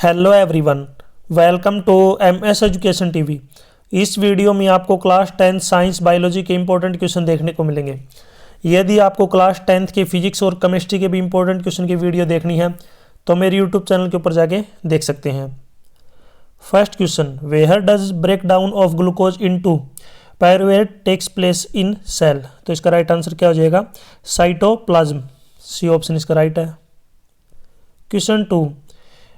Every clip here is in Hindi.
Hello everyone, welcome to MS education TV. इस वीडियो में आपको क्लास 10 साइंस बायोलॉजी के इंपॉर्टेंट क्वेश्चन देखने को मिलेंगे। यदि आपको क्लास 10 के फिजिक्स और केमिस्ट्री के भी इंपॉर्टेंट क्वेश्चन की वीडियो देखनी है तो मेरे यूट्यूब चैनल के ऊपर जाके देख सकते हैं। First question, where does break down of glucose into pyruvate takes place in cell. तो इसका राइट आंसर क्या हो जाएगा? साइटोप्लाज्म। सी ऑप्शन इसका राइट है। Question 2,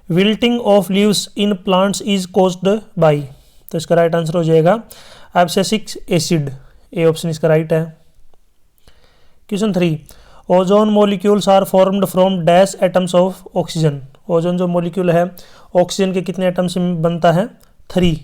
wilting of leaves in plants is caused by. तो इसका राइट आंसर हो जाएगा एब्सिसिक एसिड। ए ऑप्शन इसका राइट है। Question 3, ozone molecules are formed from dash atoms of oxygen. Ozone जो मॉलिक्यूल है ऑक्सीजन के कितने एटम से बनता है? 3।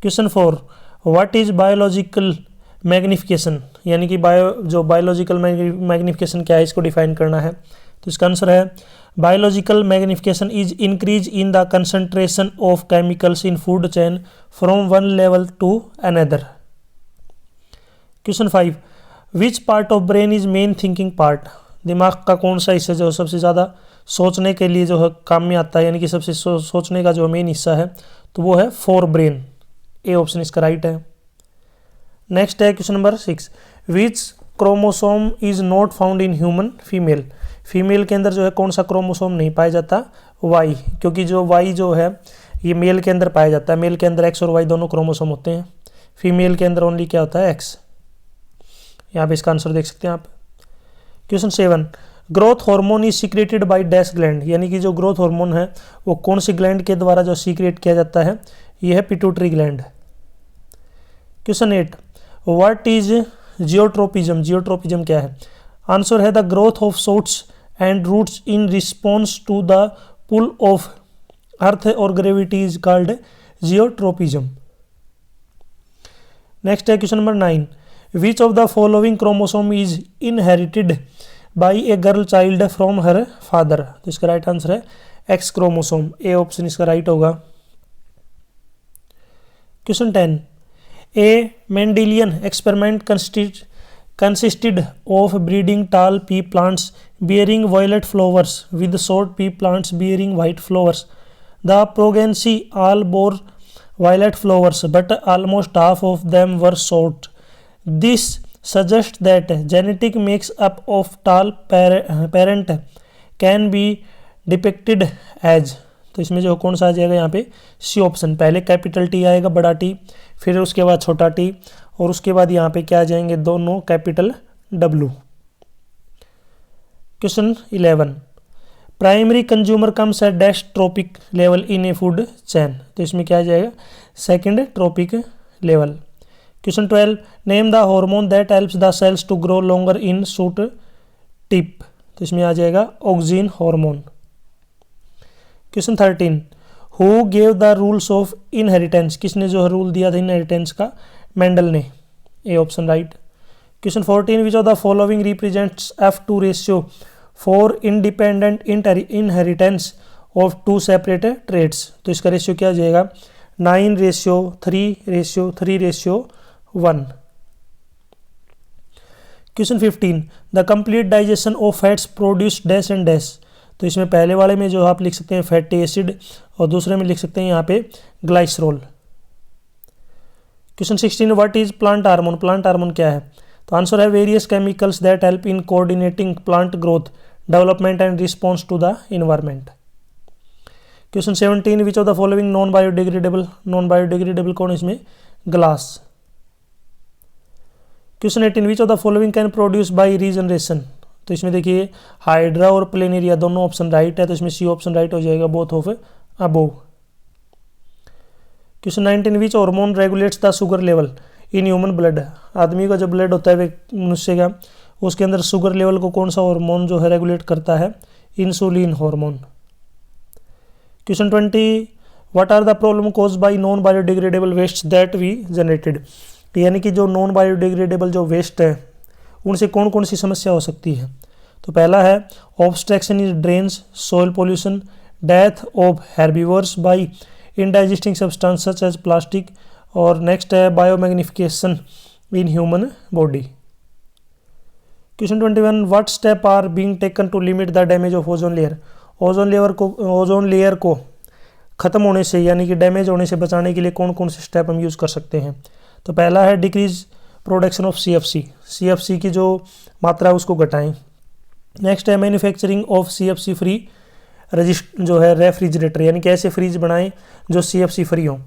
Question 4, what is biological magnification, यानी कि बायोलॉजिकल मैग्निफिकेशन क्या है, इसको डिफाइन करना है। तो इसका आंसर है biological magnification is increase in the concentration of chemicals in food chain from one level to another. Question 5, which part of brain is main thinking part. दिमाग का कौन सा हिस्सा जो सबसे ज़्यादा सोचने के लिए जो है काम में आता है, यानी कि सबसे सोचने का जो मेन हिस्सा है तो वो है फोर ब्रेन। ए ऑप्शन इसका राइट है। नेक्स्ट है question number 6, which chromosome is not found in human female. Female के अंदर जो है कौन सा क्रोमोसोम नहीं पाया जाता? वाई, क्योंकि जो वाई जो है ये मेल के अंदर पाया जाता है। मेल के अंदर एक्स और वाई दोनों क्रोमोसोम होते हैं, फीमेल के अंदर ओनली क्या होता है? एक्स। यहाँ पे इसका आंसर देख सकते हैं आप। Question 7, growth hormone is secreted by dash gland, यानी कि जो ग्रोथ हार्मोन है वो कौन सी ग्लैंड के द्वारा जो सीक्रेट किया जाता है? ये है pituitary gland. Question 8, what is geotropism. Geotropism क्या है? आंसर है the growth of shoots and roots in response to the pull of earth और gravity is called geotropism. Next है question number 9, which of the following chromosome is inherited by a girl child from her father. तो इसका राइट आंसर है एक्स क्रोमोसोम। ए ऑप्शन इसका राइट होगा। Question 10, a Mendelian experiment consisted of breeding tall pea plants bearing violet flowers with short pea plants bearing white flowers. The progeny all bore violet flowers, but almost half of them were short. This suggests that genetic mix-up of tall parent can be depicted as। तो इसमें जो कौन सा आ जाएगा यहाँ पे? C option. पहले कैपिटल टी आएगा, बड़ा टी, फिर उसके बाद छोटा टी, और उसके बाद यहाँ पे क्या आ जाएंगे? दोनों capital W. Question 11, primary consumer comes at dash trophic level in a food chain. तो इसमें क्या आ जाएगा? Second trophic level. Question 12, name the hormone that helps the cells to grow longer in shoot tip. तो इसमें आ जाएगा auxin hormone. Question 13, who gave the rules of inheritance. किसने जो रूल दिया था इनहेरिटेंस का? मेंडल ने। A option right. Question 14, which of the following represents F2 ratio for independent inheritance of two separate traits. तो इसका रेशियो क्या हो जाएगा? 9:3:3:1। Question 15, the complete digestion of fats produce dash and dash. तो इसमें पहले वाले में जो आप लिख सकते हैं फैटी एसिड, और दूसरे में लिख सकते हैं यहाँ पे glycerol. Question 16, what is plant hormone. Plant hormone क्या है? तो आंसर है various chemicals that help in coordinating plant growth, development and response to the environment. Question 17, which of the following non biodegradable. Non biodegradable कौन है इसमें? Glass. Question 18, which of the following can produce by regeneration. तो इसमें देखिए हाइड्रा और प्लेनेरिया दोनों ऑप्शन राइट है, तो इसमें सी ऑप्शन राइट हो जाएगा, both of above. Question 19, which hormone regulates the sugar level in human blood. आदमी का जो ब्लड होता है मनुष्य का, उसके अंदर शुगर लेवल को कौन सा हार्मोन जो है रेगुलेट करता है? Insulin hormone. Question 20, what are the problem caused by non biodegradable waste that we generated. यानी कि जो नॉन बायोडिग्रेडेबल जो वेस्ट है उनसे कौन कौन सी समस्या हो सकती है? तो पहला है obstruction in drains, soil pollution, death of herbivores by indigesting substance such as plastic, और नेक्स्ट है biomagnification in human body. Question 21, what steps are being taken to limit the damage of ozone layer? Ozone layer को ख़त्म होने से यानी कि डैमेज होने से बचाने के लिए कौन कौन से स्टेप हम यूज़ कर सकते हैं। तो पहला है डिक्रीज प्रोडक्शन ऑफ CFC की जो मात्रा है उसको घटाएं। नेक्स्ट है मैन्युफैक्चरिंग ऑफ CFC फ्री जो है रेफ्रिजरेटर, यानी कि ऐसे फ्रिज बनाएं जो CFC फ्री हो।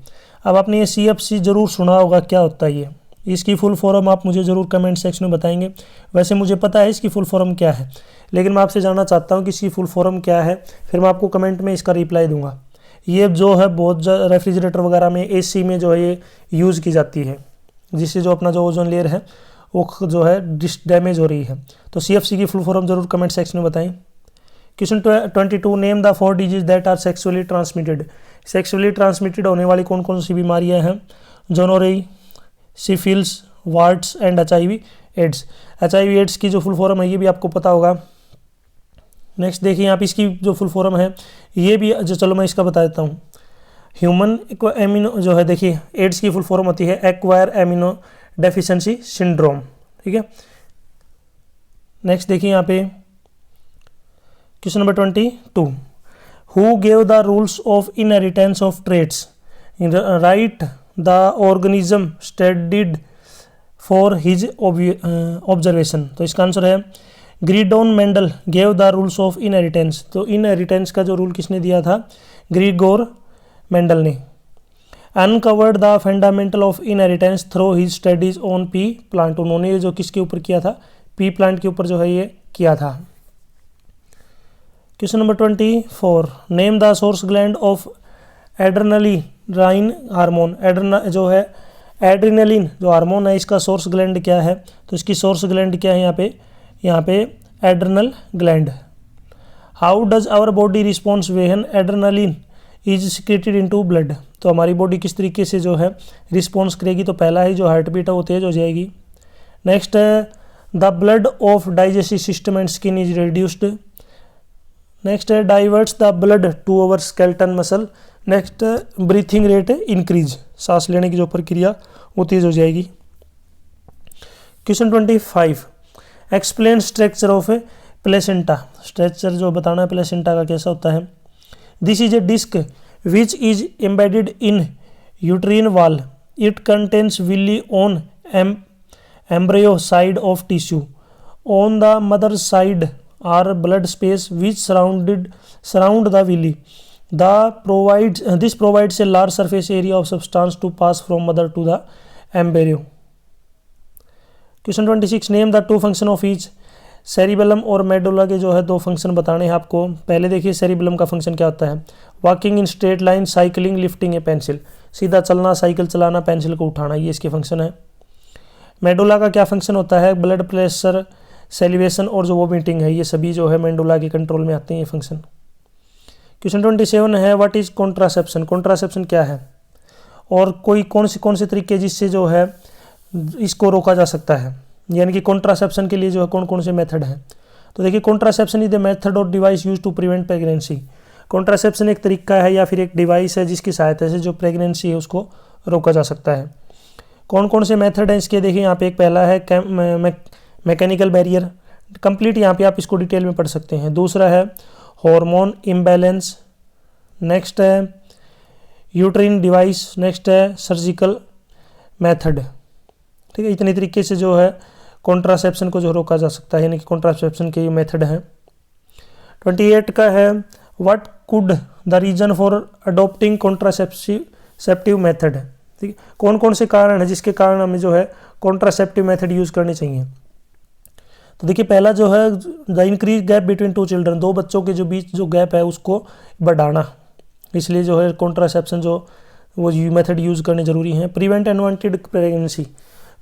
अब आपने ये CFC ज़रूर सुना होगा, क्या होता है ये, इसकी फुल फॉर्म आप मुझे ज़रूर कमेंट सेक्शन में बताएंगे। वैसे मुझे पता है इसकी फुल फॉर्म क्या है, लेकिन मैं आपसे जानना चाहता हूँ कि इसकी फुल फॉर्म क्या है, फिर मैं आपको कमेंट में इसका रिप्लाई दूंगा। ये जो है बहुत रेफ्रिजरेटर वगैरह में, AC में जो है ये यूज़ की जाती है, जिससे जो अपना जो ओजोन लेयर है वो जो है डैमेज हो रही है। तो CFC की फुल फॉर्म जरूर कमेंट सेक्शन में बताएं। Question 22, name the 4 disease that are sexually transmitted. Sexually transmitted होने वाली कौन कौन सी बीमारियां हैं? Gonorrhoea, syphilis, warts and HIV AIDS. HIV AIDS की जो फुल फॉर्म है ये भी आपको पता होगा। नेक्स्ट देखिए आप इसकी जो फुल फॉर्म है ये भी जो, चलो मैं इसका बता देता हूँ। ह्यूमन एमिनो जो है, देखिए एड्स की फुल फॉर्म होती है एक्वायर एमिनो डेफिशिएंसी सिंड्रोम, ठीक है। नेक्स्ट देखिए यहाँ पे question number 22, who gave the rules of inheritance of traits, right the organism studied for his observation. तो इसका आंसर है Gregor Mendel gave the rules of inheritance. तो इनहेरिटेंस का जो रूल किसने दिया था? ग्रीगोर मेंडल ने। Uncovered the fundamental of inheritance through his studies on pea plant. उन्होंने ये जो किसके ऊपर किया था? पी प्लांट के ऊपर जो है ये किया था। Question number 24, name the source gland of adrenaline hormone. Adrenaline जो हार्मोन है इसका सोर्स ग्लैंड क्या है? तो इसकी सोर्स ग्लैंड क्या है यहाँ पे adrenal gland. How does our body response when adrenaline is secreted into blood. तो हमारी बॉडी किस तरीके से जो है रिस्पॉन्स करेगी? तो पहला ही जो हार्ट बीट है वो तेज हो जाएगी। नेक्स्ट है the blood of digestive system and skin is reduced. Next है diverts the blood to our skeleton muscle. Next breathing rate increase, सांस लेने की जो प्रक्रिया वो तेज हो जाएगी। Question 25, explain structure of a placenta. Structure जो बताना है प्लेसेंटा का कैसा होता है। This is a disc which is embedded in uterine wall. It contains villi on embryo side of tissue. On the mother side are blood space which surround the villi. This provides a large surface area of substance to pass from mother to the embryo. Question 26, name the 2 function of each. Cerebellum और मेडुला के जो है 2 फंक्शन बताने हैं आपको। पहले देखिए सेरिबेलम का फंक्शन क्या होता है। Walking in straight line, cycling, lifting A pencil. सीधा चलना, साइकिल चलाना, पेंसिल को उठाना, ये इसके फंक्शन है। मेडुला का क्या फंक्शन होता है? ब्लड प्रेशर, सेलिवेशन और जो वोमिटिंग है, ये सभी जो है मेडुला के कंट्रोल में आते हैं ये फंक्शन। क्वेश्चन 27 है व्हाट इज कॉन्ट्रासेप्शन। कॉन्ट्रासेप्शन क्या है और कौन से तरीके जिससे जो है इसको रोका जा सकता है, यानी कि कॉन्ट्रासेप्शन के लिए जो है कौन कौन से मेथड हैं। तो देखिए कॉन्ट्रासेप्शन इज द मेथड और device use to prevent pregnancy. Contraception एक तरीका है या फिर एक डिवाइस है जिसकी सहायता से जो प्रेगनेंसी है उसको रोका जा सकता है। कौन कौन से मेथड हैं इसके? देखिए यहाँ पे एक पहला है मैकेनिकल बैरियर, कंप्लीट यहाँ पे आप इसको डिटेल में पढ़ सकते हैं। दूसरा है हार्मोन इम्बैलेंस। नेक्स्ट है यूट्रीन डिवाइस। नेक्स्ट है सर्जिकल मेथड। ठीक है, इतने तरीके से जो है कॉन्ट्रासेप्शन को जो रोका जा सकता है, यानी कि कॉन्ट्रासेप्शन के ये मेथड हैं। 28 का है what could the reason for adopting contraceptive method. ठीक है, कौन कौन से कारण है जिसके कारण हमें जो है कॉन्ट्रासेप्टिव मेथड यूज करनी चाहिए। तो देखिए पहला जो है the increase gap between 2 children. 2 बच्चों के जो बीच जो गैप है उसको बढ़ाना, इसलिए जो है कॉन्ट्रासेप्शन जो वो मेथड यूज करने जरूरी है। Prevent unwanted pregnancy,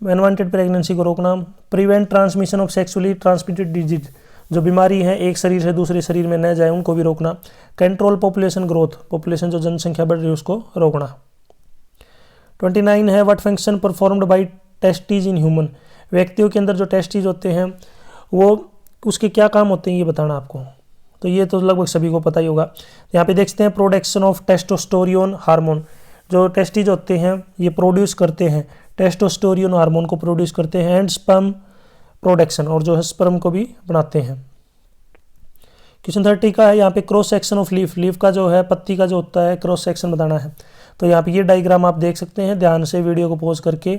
unwanted pregnancy को रोकना। Prevent transmission of sexually transmitted disease, जो बीमारी है एक शरीर से दूसरे शरीर में न जाए उनको भी रोकना। कंट्रोल पॉपुलेशन ग्रोथ, पॉपुलेशन जो जनसंख्या बढ़ रही है उसको रोकना। 29 है what function performed by testes in human. व्यक्तियों के अंदर जो टेस्टीज होते हैं वो उसके क्या काम होते हैं ये बताना आपको। तो ये तो लगभग सभी को पता ही होगा। यहाँ पे देखते हैं प्रोडक्शन ऑफ टेस्टोस्टेरोन हार्मोन। जो टेस्टीज होते हैं ये प्रोड्यूस करते हैं टेस्टोस्टेरोन हार्मोन को प्रोड्यूस करते हैं। एंड स्पर्म प्रोडक्शन, और जो है स्पर्म को भी बनाते हैं। क्वेश्चन 30 का है यहाँ पे cross section of leaf, leaf का जो है पत्ती का जो होता है क्रॉस सेक्शन बताना है। तो यहाँ पे ये डायग्राम आप देख सकते हैं, ध्यान से वीडियो को पॉज करके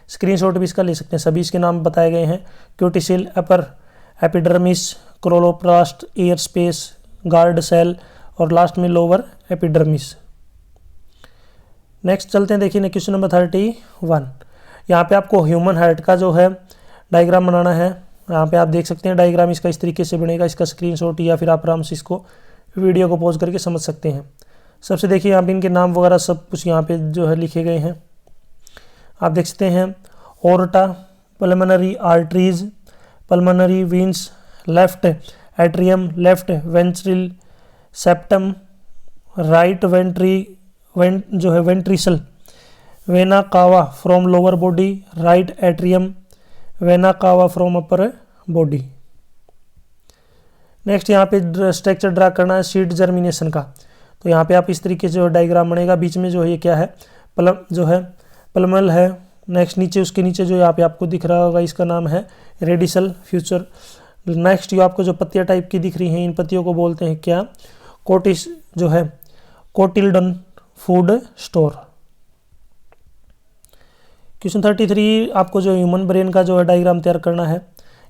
स्क्रीनशॉट भी इसका ले सकते हैं। सभी इसके नाम बताए गए हैं, cuticle, upper epidermis, chloroplast, air space, guard cell और लास्ट में लोअर एपिडर्मिस। नेक्स्ट चलते हैं, देखिए क्वेश्चन नंबर 31। यहाँ पे आपको ह्यूमन हार्ट का जो है डायग्राम बनाना है। यहाँ पे आप देख सकते हैं डायग्राम इसका इस तरीके से बनेगा, इसका स्क्रीनशॉट या फिर आप आराम से इसको वीडियो को पॉज करके समझ सकते हैं। सबसे देखिए यहाँ पे इनके नाम वगैरह सब कुछ यहाँ पे जो है लिखे गए हैं, आप देख सकते हैं। Aorta, pulmonary arteries, pulmonary veins, left atrium, left ventricle, septum, right जो है ventricle, vena cava from lower body, right atrium, vena cava from upper body. Next यहाँ पे स्ट्रक्चर ड्रा करना है सीड जर्मिनेशन का। तो यहाँ पे आप इस तरीके से जो डायग्राम बनेगा, बीच में जो है ये क्या है, पल्मल है। नेक्स्ट नीचे उसके नीचे जो यहाँ पे आपको दिख रहा होगा इसका नाम है रेडिसल फ्यूचर। नेक्स्ट ये आपको जो पत्तियाँ टाइप की दिख रही हैं, इन पत्तियों को बोलते हैं क्या, कोटिस जो है कोटिल्डन फूड स्टोर। क्वेश्चन 33 आपको जो ह्यूमन ब्रेन का जो है डायग्राम तैयार करना है।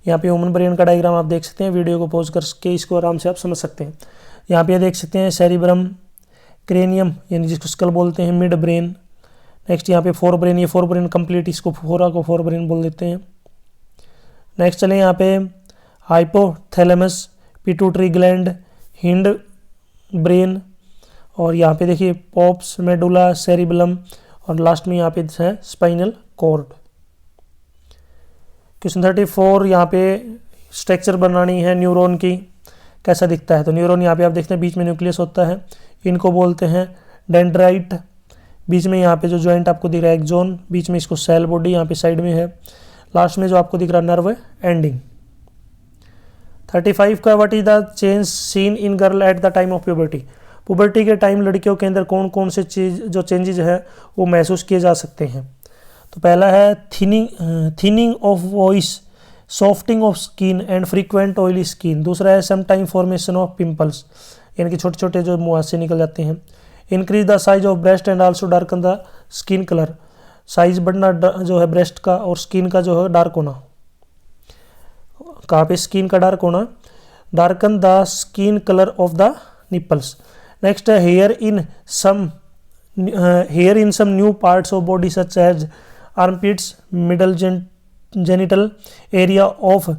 यहाँ पे ह्यूमन ब्रेन का डायग्राम आप देख सकते हैं, वीडियो को पॉज करके इसको आराम से आप समझ सकते हैं। यहाँ पे देख सकते हैं सेरिब्रम, क्रेनियम यानी जिसको स्कल बोलते हैं, मिड ब्रेन। नेक्स्ट यहाँ पे फोर ब्रेन, ये फोर ब्रेन कंप्लीट, इसको फोरा को फोर ब्रेन बोल देते हैं। नेक्स्ट चले यहाँ पे hypothalamus, pituitary gland, hind brain, और यहाँ पे देखिए पॉप्स, मेडुला, सेरिबलम, और लास्ट में यहाँ पे है स्पाइनल कॉर्ड। क्वेश्चन 34 यहाँ पे स्ट्रक्चर बनानी है न्यूरॉन की, कैसा दिखता है। तो न्यूरॉन यहाँ पे आप देखते हैं बीच में न्यूक्लियस होता है, इनको बोलते हैं डेंड्राइट। बीच में यहाँ पे जो जॉइंट आपको दिख रहा है एक्सोन, बीच में इसको सेल बॉडी यहाँ पे साइड में है, लास्ट में जो आपको दिख रहा है नर्व एंडिंग। 35 का what is the change seen in girl at the time of puberty. Puberty के टाइम लड़कियों के अंदर कौन कौन से चीज जो चेंजेस है वो महसूस किए जा सकते हैं। तो पहला है thinning of voice, softening of skin and frequent oily skin. दूसरा है some time formation of pimples, यानी कि छोटे छोटे जो मुंह से निकल जाते हैं। Increase the size of breast and also darken the skin colour, size बढ़ना जो है ब्रेस्ट का और स्किन का जो है डार्क होना। कहाँ पे स्किन का डार्क होना, darken the skin colour of the nipples. Next है hair in some new parts of body such as armpits, middle genital area of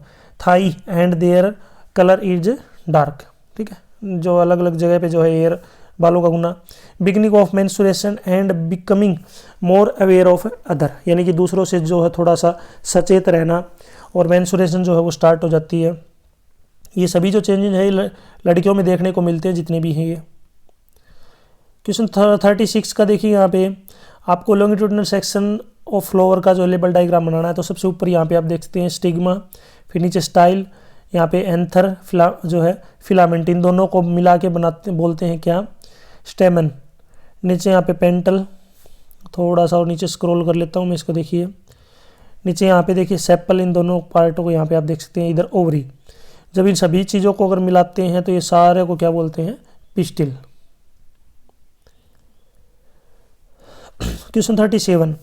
thigh and their colour is dark. ठीक है, जो अलग अलग जगह पे जो है हेयर बालों का गुना। Beginning of menstruation and becoming more aware of other, यानी कि दूसरों से जो है थोड़ा सा सचेत रहना, और मेंस्ट्रुएशन जो है वो स्टार्ट हो जाती है। ये सभी जो चेंजेस है लड़कियों में देखने को मिलते हैं जितने भी हैं ये। क्वेश्चन 36 का देखिए, यहाँ पे आपको लॉन्गिट्यूडिनल सेक्शन ऑफ फ्लावर का जो लेबल डायग्राम बनाना है। तो सबसे ऊपर यहाँ पे आप देख सकते हैं स्टिग्मा, फिर नीचे स्टाइल, यहाँ पे एंथर जो है फिलामेंट, इन दोनों को मिला के बनाते बोलते हैं क्या, स्टेमन। नीचे यहाँ पे पेंटल, थोड़ा सा और नीचे स्क्रॉल कर लेता हूँ मैं इसको, देखिए नीचे यहाँ पे देखिए सेपल, इन दोनों पार्टों को यहाँ पे आप देख सकते हैं, इधर ओवरी। जब इन सभी चीज़ों को अगर मिलाते हैं तो ये सारे को क्या बोलते हैं, pistil. Question 37,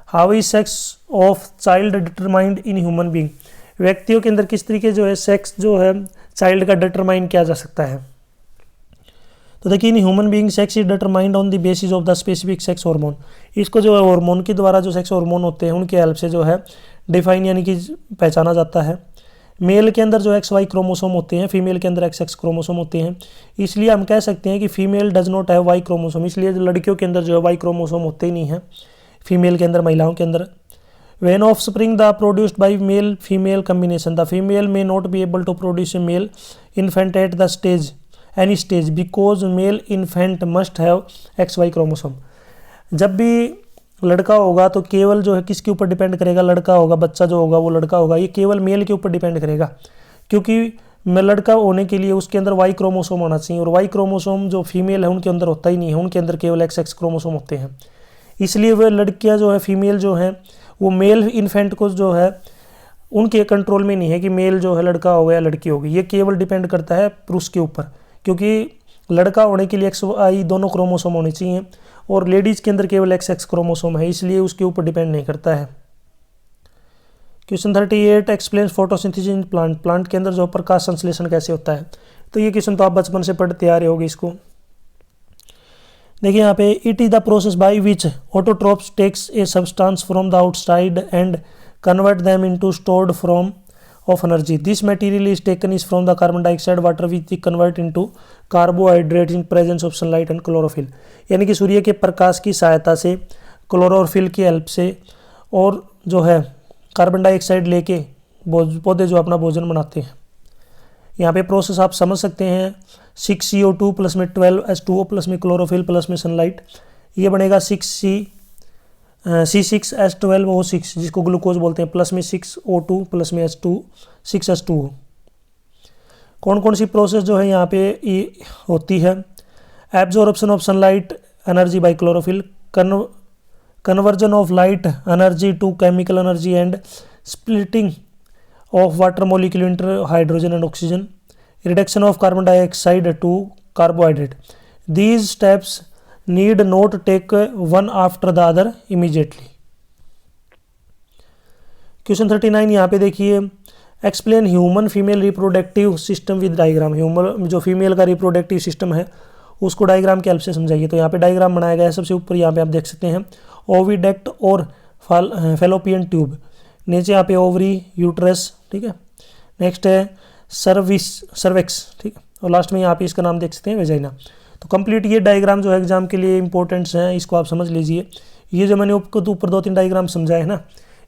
how is sex of child determined in human being. व्यक्तियों के अंदर किस तरीके जो है सेक्स जो है चाइल्ड का डिटरमाइन किया जा सकता है। तो देखिए in human being sex is determined on the basis of the specific sex hormone. इसको जो है हार्मोन के द्वारा जो सेक्स हार्मोन होते हैं उनकी हेल्प से जो है डिफाइन यानी कि पहचाना जाता है। मेल के अंदर जो XY क्रोमोसोम होते हैं, फीमेल के अंदर XX क्रोमोसोम होते हैं। इसलिए हम कह सकते हैं कि female does not have Y chromosome, इसलिए लड़कियों के अंदर जो है Y क्रोमोसोम होते ही नहीं है फीमेल के अंदर, महिलाओं के अंदर। When offspring the produced by male female combination, the female may not be able to produce a male infant at the any stage because male infant must have XY chromosome। जब भी लड़का होगा तो केवल जो है किसके ऊपर डिपेंड करेगा, लड़का होगा, बच्चा जो होगा वो लड़का होगा, ये केवल मेल के ऊपर डिपेंड करेगा, क्योंकि लड़का होने के लिए उसके अंदर Y क्रोमोसोम होना चाहिए, और Y क्रोमोसोम जो फीमेल है उनके अंदर होता ही नहीं है, उनके अंदर केवल XX क्रोमोसोम होते हैं। इसलिए वह लड़कियां जो है फीमेल जो हैं वो मेल इन्फेंट को जो है उनके कंट्रोल में नहीं है कि मेल जो है लड़का हो गया लड़की होगी, ये केवल डिपेंड करता है पुरुष के ऊपर, क्योंकि लड़का होने के लिए एक्स वाई दोनों क्रोमोसोम होने चाहिए और लेडीज़ के अंदर केवल एक्स एक्स क्रोमोसोम है, इसलिए उसके ऊपर डिपेंड नहीं करता है। Question 38 explains photosynthesis in plant, plant के अंदर जो प्रकाश संश्लेषण कैसे होता है। तो ये क्वेश्चन तो आप बचपन से पढ़ते आ रहे होगे इसको। देखिए यहाँ पे it is the process by which autotrophs takes a substance from the outside and convert them into stored form of energy. This material is taken is from the carbon dioxide, water which is convert into carbohydrates in presence of sunlight and chlorophyll. यानी कि सूर्य के प्रकाश की सहायता से, क्लोरोफिल की हेल्प से और जो है कार्बन डाइऑक्साइड लेके पौधे जो अपना भोजन बनाते हैं। यहाँ पे प्रोसेस आप समझ सकते हैं, 6CO2 प्लस में 12H2O प्लस में क्लोरोफिल प्लस में सनलाइट, ये बनेगा C6H12O6 जिसको ग्लूकोज बोलते हैं, प्लस में 6O2 प्लस में 6H2O। कौन कौन सी प्रोसेस जो है यहाँ पे ये होती है। Absorption of sunlight energy by chlorophyll, conversion of light energy to chemical energy and splitting of water molecule into hydrogen and oxygen, reduction of carbon dioxide to carbohydrate. These steps need not take one after the other immediately. Question 39 यहाँ पे देखिए, explain human female reproductive system with diagram. Human जो फीमेल का रिप्रोडक्टिव सिस्टम है उसको डायग्राम के हेल्प से समझाइए। तो यहाँ पे डायग्राम बनाया गया है, सबसे ऊपर यहाँ पे आप देख सकते हैं ओविडक्ट और फेलोपियन ट्यूब, नीचे यहाँ पे ओवरी, यूट्रस, ठीक है, नेक्स्ट है सर्विक्स, ठीक है, और लास्ट में यहाँ पे इसका नाम देख सकते हैं वेजाइना। तो कंप्लीट ये डायग्राम जो है एग्जाम के लिए इंपॉर्टेंट्स हैं, इसको आप समझ लीजिए। ये जो मैंने आपको ऊपर 2-3 डायग्राम समझाए हैं ना,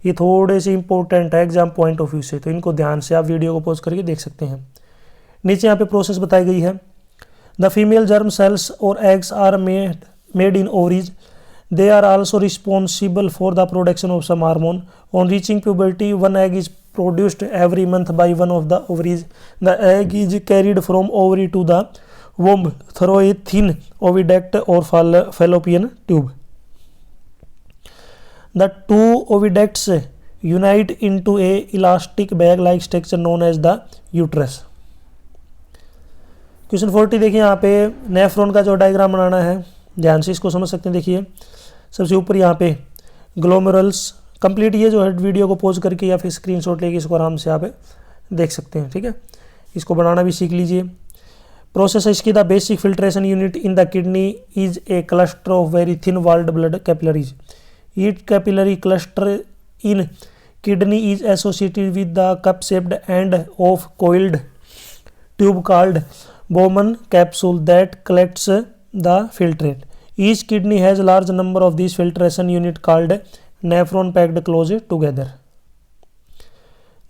ये थोड़े से इंपॉर्टेंट है एग्जाम पॉइंट ऑफ व्यू से, तो इनको ध्यान से आप वीडियो को पॉज करके देख सकते हैं। नीचे यहाँ पे प्रोसेस बताई गई है। द फीमेल जर्म सेल्स और eggs are made in ovaries, they are also responsible for the production of some hormone. On reaching puberty one egg is produced every month by one of the ovaries. The egg is carried from ovary to the womb through a thin oviduct or fallopian tube. The two oviducts unite into a elastic bag-like structure known as the uterus. Question 40 देखिए, यहाँ पे नेफ्रॉन का जो डायग्राम बनाना है, ध्यान से इसको समझ सकते हैं। देखिए सबसे ऊपर यहाँ पे ग्लोमेरुल्स, कंप्लीट ये जो है वीडियो को पॉज करके या फिर स्क्रीनशॉट लेके इसको आराम से आप देख सकते हैं, ठीक है, इसको बनाना भी सीख लीजिए। प्रोसेस है इसकी, the basic filtration unit in the kidney is a cluster of very thin walled blood capillaries. Each capillary cluster in kidney is associated with the cup shaped end of coiled tube called Bowman capsule that collects the filtrate. Each kidney has large number of this filtration unit called nephron packed close together.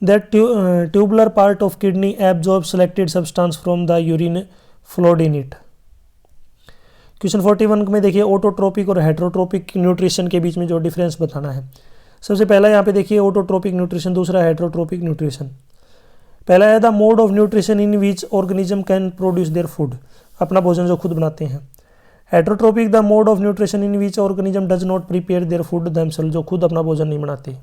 That tubular part of kidney absorbs selected substance from the urine flowed in it. Question 41 में देखिए, ऑटोट्रोपिक और हेट्रोट्रोपिक न्यूट्रिशन के बीच में जो डिफरेंस बताना है। सबसे पहला यहाँ पे देखिए ऑटोट्रोपिक न्यूट्रिशन, दूसरा हेट्रोट्रोपिक न्यूट्रिशन। पहला है the mode of nutrition in which organism can produce their food, अपना भोजन जो खुद बनाते हैं। Heterotrophic the mode of nutrition in which organism does not prepare their food themselves, जो खुद अपना भोजन नहीं बनाते।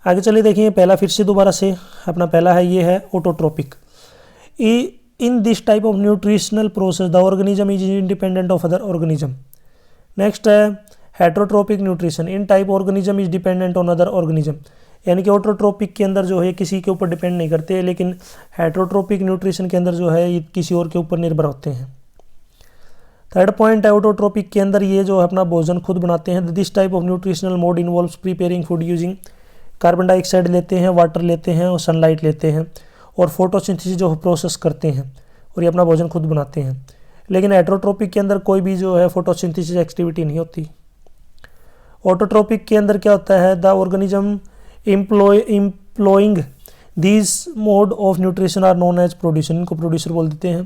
आगे चलिए देखिए, पहला फिर से दोबारा से अपना पहला है, ये है autotrophic. In this type of nutritional process the organism is independent of other organism. Next है heterotrophic nutrition, in type organism is dependent on other organism, यानी कि ऑटोट्रोपिक के अंदर जो है किसी के ऊपर डिपेंड नहीं करते, लेकिन हेट्रोट्रोपिक न्यूट्रिशन के अंदर जो है ये किसी और के ऊपर निर्भर होते हैं। थर्ड पॉइंट है ऑटोट्रोपिक के अंदर ये जो है अपना भोजन खुद बनाते हैं। This type of nutritional mode involves preparing food using, carbon dioxide लेते हैं, वाटर लेते हैं और सनलाइट लेते हैं और फोटोसिंथेसिस जो प्रोसेस करते हैं और ये अपना भोजन खुद बनाते हैं। लेकिन हेट्रोट्रोपिक के अंदर कोई भी जो है फोटोसिंथेसिस एक्टिविटी नहीं होती। ऑटोट्रोपिक के अंदर क्या होता है, the organism employing this mode of nutrition are known as producer, इनको प्रोड्यूसर बोल देते हैं।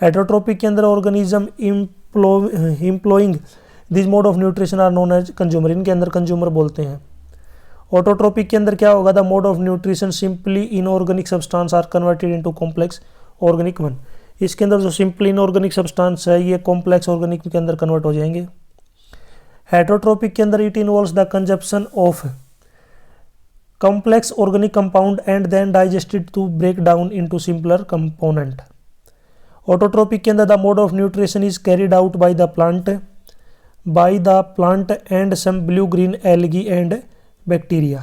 हेट्रोट्रोपिक के अंदर organism employing this mode of nutrition are known as consumer, इनके अंदर कंज्यूमर बोलते हैं। ऑटोट्रोपिक के अंदर क्या होगा, the mode of nutrition simply inorganic substance are converted into complex organic one, इसके अंदर जो सिंपल इनऑर्गेनिक सब्सटेंस है ये कॉम्प्लेक्स ऑर्गेनिक के अंदर कन्वर्ट हो जाएंगे। हेट्रोट्रोपिक के अंदर it involves the consumption of complex organic compound and then digested to break down into simpler component. Autotrophic के अंदर the mode of nutrition is carried out by the plant and some blue green algae and bacteria.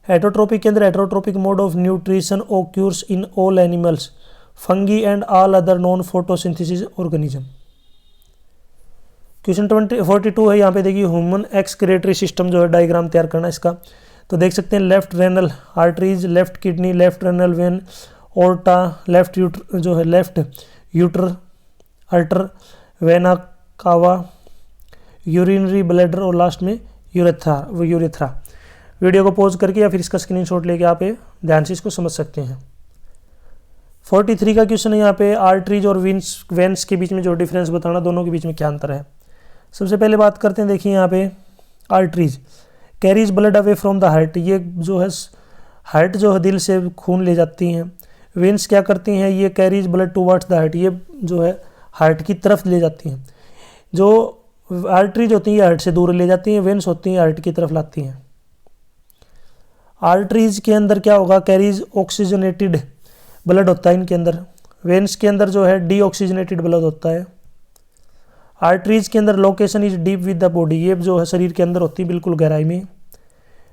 Heterotrophic के अंदर heterotrophic mode of nutrition occurs in all animals, fungi and all other non photosynthesis organism. Question 42 है, यहाँ पे देखिए ह्यूमन एक्सक्रीटरी सिस्टम जो है डायग्राम तैयार करना इसका। तो देख सकते हैं left renal arteries, left kidney, left renal vein, aorta, left ureter जो है लेफ्ट यूटर अल्टर, वेना कावा, यूरिनरी ब्लैडर और लास्ट में यूरेथ्रा। वीडियो को पॉज करके या फिर इसका स्क्रीनशॉट लेके आप ध्यान से इसको समझ सकते हैं। 43 का क्वेश्चन है यहाँ पे आर्टरीज और वेन्स के बीच में जो डिफरेंस बताना, दोनों के बीच में क्या अंतर है। सबसे पहले बात करते हैं, देखिए यहाँ पे arteries carries blood away from the heart, ये जो है हार्ट जो है दिल से खून ले जाती हैं। वेन्स क्या करती हैं, ये carries blood towards the heart, ये जो है हार्ट की तरफ ले जाती हैं। जो आर्टरीज होती हैं हार्ट से दूर ले जाती हैं, वेन्स होती हैं हार्ट की तरफ लाती हैं। आर्टरीज के अंदर क्या होगा, कैरीज ऑक्सीजनेटेड ब्लड होता है इनके अंदर। वेन्स के अंदर जो है डीऑक्सीजनेटेड ब्लड होता है। आर्टरीज के अंदर location is deep with the body, ये जो है शरीर के अंदर होती है बिल्कुल गहराई में।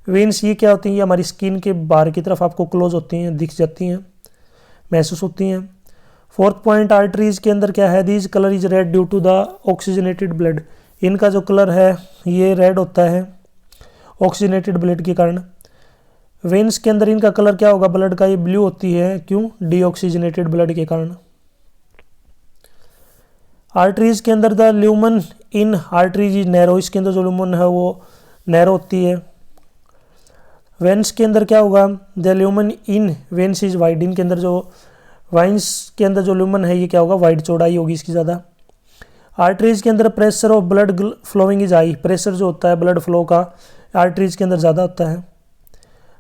वेन्स ये क्या होती हैं, ये हमारी स्किन के बाहर की तरफ आपको क्लोज होती हैं, दिख जाती हैं, महसूस होती हैं। फोर्थ पॉइंट, आर्टरीज के अंदर क्या है, these colour is red due to the oxygenated blood, इनका जो कलर है ये रेड होता है ऑक्सीजनेटेड ब्लड के कारण। वेन्स के अंदर इनका कलर क्या होगा, ब्लड का, ये ब्लू होती है, क्यों, डीऑक्सीजनेटेड ब्लड के कारण। आर्टरीज के अंदर the lumen in arteries is narrow, इसके अंदर जो ल्यूमन है वो नैरो होती है। वेन्स के अंदर क्या होगा, the lumen in veins is wide, इनके अंदर जो वाइन्स के अंदर जो ल्यूमन है ये क्या होगा, वाइड, चौड़ाई होगी इसकी ज़्यादा। आर्टरीज के अंदर pressure of blood following is high, pressure जो होता है ब्लड फ्लो का आर्टरीज के अंदर ज़्यादा होता है।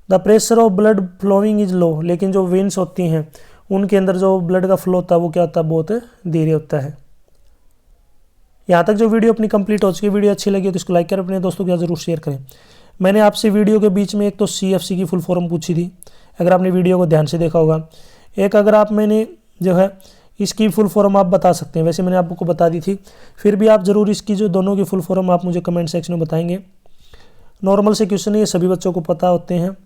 The pressure of blood following is low, लेकिन जो वेन्स होती हैं उनके अंदर जो ब्लड का फ्लो होता है वो क्या होता है, बहुत धीरे होता है। यहाँ तक जो वीडियो अपनी कंप्लीट हो चुकी, वीडियो अच्छी लगी तो इसको लाइक करें, अपने दोस्तों के साथ जरूर शेयर करें। मैंने आपसे वीडियो के बीच में एक तो CFC की फुल फॉर्म पूछी थी, अगर आपने वीडियो को ध्यान से देखा होगा। एक अगर आप मैंने जो है इसकी फुल फॉर्म आप बता सकते हैं, वैसे मैंने आपको बता दी थी, फिर भी आप ज़रूर इसकी जो दोनों की फुल फॉर्म आप मुझे कमेंट सेक्शन में बताएंगे। नॉर्मल से क्वेश्चन है, ये सभी बच्चों को पता होते हैं।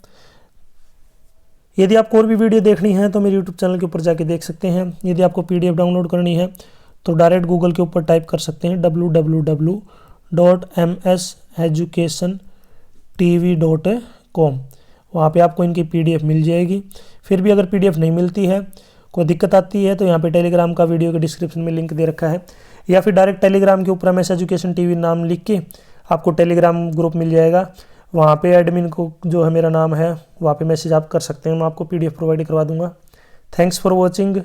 यदि आपको और भी वीडियो देखनी है तो मेरे यूट्यूब चैनल के ऊपर जाके देख सकते हैं। यदि आपको PDF डाउनलोड करनी है तो डायरेक्ट गूगल के ऊपर टाइप कर सकते हैं www.mseducationtv.com, वहाँ पे आपको इनकी PDF मिल जाएगी। फिर भी अगर PDF नहीं मिलती है, कोई दिक्कत आती है, तो यहाँ पे टेलीग्राम का वीडियो के डिस्क्रिप्शन में लिंक दे रखा है, या फिर डायरेक्ट टेलीग्राम के ऊपर MS एजुकेशन TV नाम लिख के आपको टेलीग्राम ग्रुप मिल जाएगा। वहाँ पे एडमिन को जो है मेरा नाम है, वहाँ पे मैसेज आप कर सकते हैं, मैं आपको PDF प्रोवाइड करवा दूँगा। Thanks for watching.